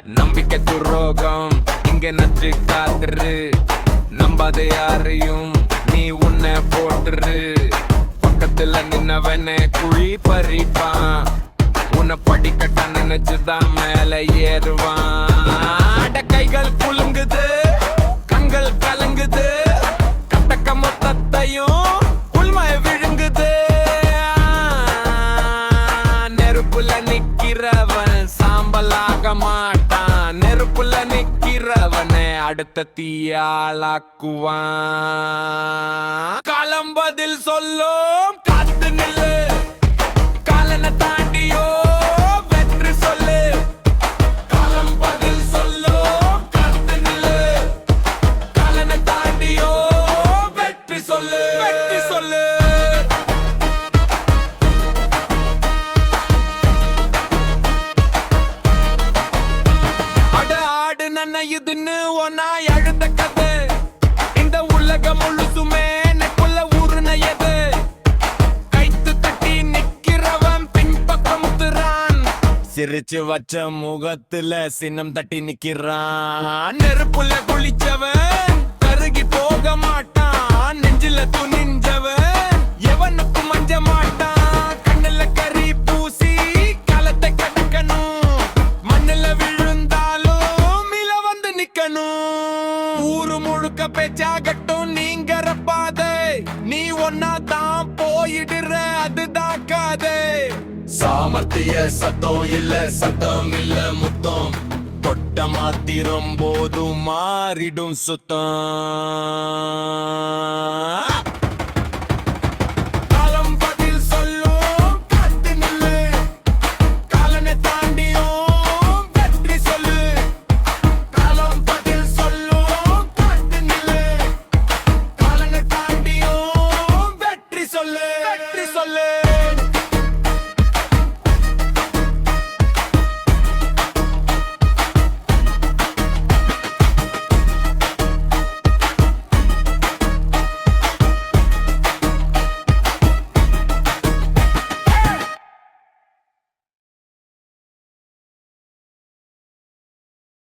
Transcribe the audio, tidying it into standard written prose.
நம்பிக்கை துரோகம் இங்க நச்சு காத்துரு, நம்பாத யாரையும் நீ உன்னை போட்டுரு. பக்கத்துல நின்னவனே குழி பறிப்பான், உன்னை படிக்கட்ட நினைச்சுதான் மேல ஏறுவான். கைகள் குலுங்குது, கண்கள் கலங்குது, கட்டக்க மொத்தத்தையும் உள்மை விழுங்குது. நெருப்புல நிக்கிறவன் சாம்பலாக மாட்டான், நெருப்புல நிக்கிறவனை அடுத்த தீயாளாக்குவான். காலம் பதில் சொல்லும், காத்து நில்லு, காலனை தாண்டியோ வெற்றி சொல்லு. காலம் பதில் சொல்லும், காத்து நில்லு, காலனை தாண்டியோ வெற்றி சொல்லு, வெற்றி சொல்லு. ஆடு நன்னையுதுன்னு ஒன்னா அழுத கதை, இந்த உலகம் முழுசுமே நெக்குள்ள ஊருனையது. கைத்து தட்டி நிக்கிறவன் பின்பக்கம் முத்துறான், சிரிச்சு வச்ச முகத்துல சின்னம் தட்டி நிக்கிறான். நெருப்புல குளிச்சவன் கருகி போக மாட்டான், நெஞ்சில துணிஞ்சவன் எவனுக்கும் மஞ்ச மாட்டான். கண்ணுல கறி பூசி காலத்தை கடக்கணும், மண்ணுல விழுந்தாலும் இல வந்து நிக்கணும். ஊரு முழுக்க பேச்சாகட்டும் நீங்கிற பாதை, நீ ஒன்னா தான் போயிடுற அதுதான் காதை. சாமர்த்திய சத்தம் இல்ல, சத்தம் இல்ல முத்தம், தொட்ட மாத்திரம் போதும் மாறிடும் சுத்தம்.